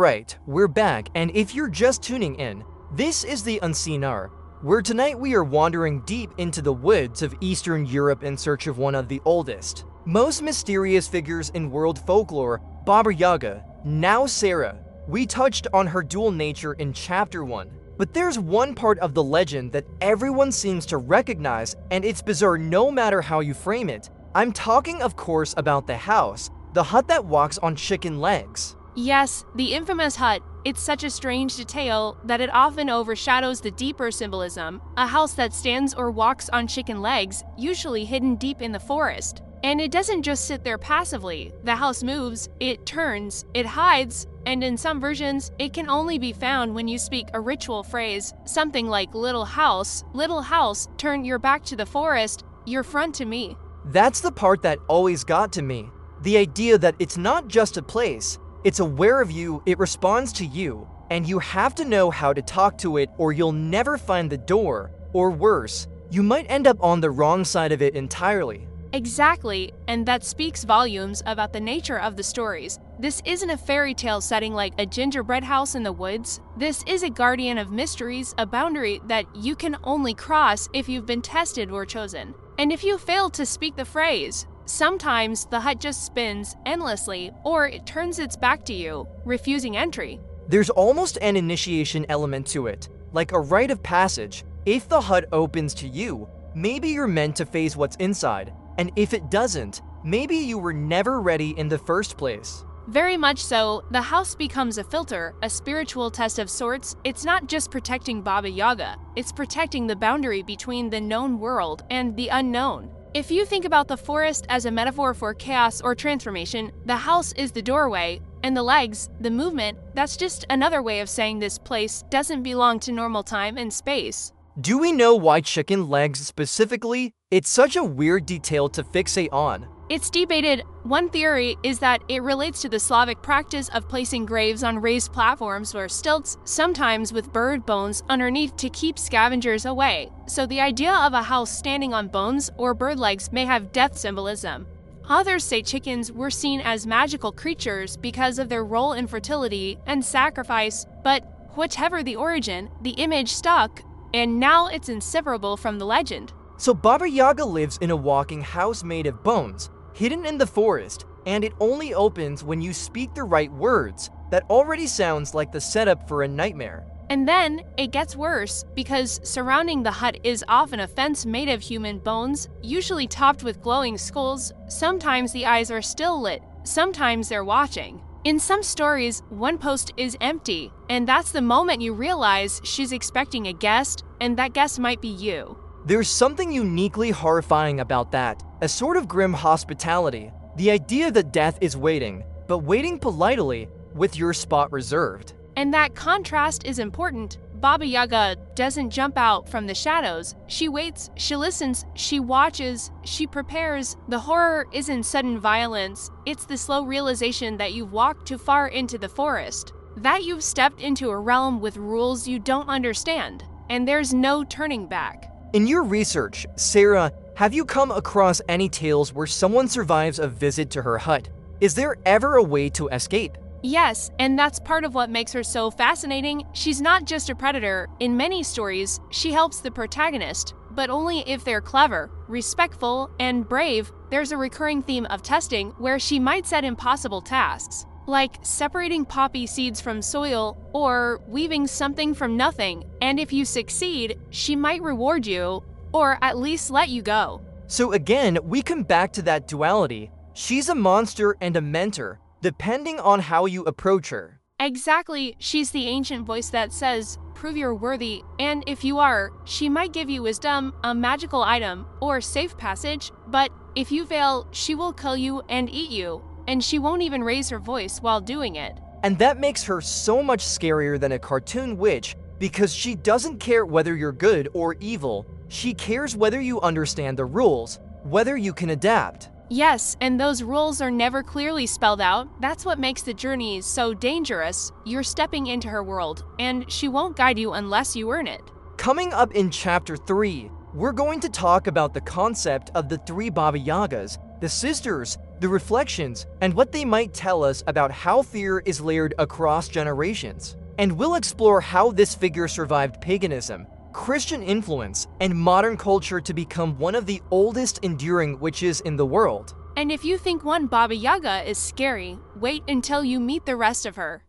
Right, we're back, and if you're just tuning in, this is the Unseen Hour, where tonight we are wandering deep into the woods of Eastern Europe in search of one of the oldest, most mysterious figures in world folklore, Baba Yaga. Now Sarah. We touched on her dual nature in Chapter 1, but there's one part of the legend that everyone seems to recognize, and it's bizarre no matter how you frame it. I'm talking, of course, about the house, the hut that walks on chicken legs. Yes, the infamous hut. It's such a strange detail that it often overshadows the deeper symbolism, a house that stands or walks on chicken legs, usually hidden deep in the forest. And it doesn't just sit there passively. The house moves, it turns, it hides, and in some versions, it can only be found when you speak a ritual phrase, something like little house, turn your back to the forest, your front to me. That's the part that always got to me. The idea that it's not just a place, it's aware of you, it responds to you, and you have to know how to talk to it or you'll never find the door, or worse, you might end up on the wrong side of it entirely. Exactly, and that speaks volumes about the nature of the stories. This isn't a fairy tale setting like a gingerbread house in the woods. This is a guardian of mysteries, a boundary that you can only cross if you've been tested or chosen. And if you fail to speak the phrase, sometimes the hut just spins endlessly, or it turns its back to you, refusing entry. There's almost an initiation element to it, like a rite of passage. If the hut opens to you, maybe you're meant to face what's inside, and if it doesn't, maybe you were never ready in the first place. Very much so, the house becomes a filter, a spiritual test of sorts. It's not just protecting Baba Yaga, it's protecting the boundary between the known world and the unknown. If you think about the forest as a metaphor for chaos or transformation, the house is the doorway, and the legs, the movement, that's just another way of saying this place doesn't belong to normal time and space. Do we know why chicken legs specifically? It's such a weird detail to fixate on. It's debated. One theory is that it relates to the Slavic practice of placing graves on raised platforms or stilts, sometimes with bird bones underneath to keep scavengers away. So the idea of a house standing on bones or bird legs may have death symbolism. Others say chickens were seen as magical creatures because of their role in fertility and sacrifice, but whatever the origin, the image stuck, and now it's inseparable from the legend. So Baba Yaga lives in a walking house made of bones, hidden in the forest, and it only opens when you speak the right words. That already sounds like the setup for a nightmare. And then it gets worse, because surrounding the hut is often a fence made of human bones, usually topped with glowing skulls. Sometimes the eyes are still lit, sometimes they're watching. In some stories, one post is empty, and that's the moment you realize she's expecting a guest, and that guest might be you. There's something uniquely horrifying about that, a sort of grim hospitality. The idea that death is waiting, but waiting politely, with your spot reserved. And that contrast is important. Baba Yaga doesn't jump out from the shadows. She waits, she listens, she watches, she prepares. The horror isn't sudden violence, it's the slow realization that you've walked too far into the forest, that you've stepped into a realm with rules you don't understand, and there's no turning back. In your research, Sarah, have you come across any tales where someone survives a visit to her hut? Is there ever a way to escape? Yes, and that's part of what makes her so fascinating. She's not just a predator. In many stories, she helps the protagonist, but only if they're clever, respectful, and brave. There's a recurring theme of testing where she might set impossible tasks, like separating poppy seeds from soil or weaving something from nothing, and if you succeed, she might reward you, or at least let you go. So again, we come back to that duality. She's a monster and a mentor, depending on how you approach her. Exactly, she's the ancient voice that says, prove you're worthy, and if you are, she might give you wisdom, a magical item, or safe passage, but if you fail, she will kill you and eat you, and she won't even raise her voice while doing it. And that makes her so much scarier than a cartoon witch, because she doesn't care whether you're good or evil. She cares whether you understand the rules, whether you can adapt. Yes, and those rules are never clearly spelled out. That's what makes the journey so dangerous. You're stepping into her world, and she won't guide you unless you earn it. Coming up in Chapter 3, we're going to talk about the concept of the three Baba Yagas, the sisters, the reflections, and what they might tell us about how fear is layered across generations. And we'll explore how this figure survived paganism, Christian influence, and modern culture to become one of the oldest enduring witches in the world. And if you think one Baba Yaga is scary, wait until you meet the rest of her.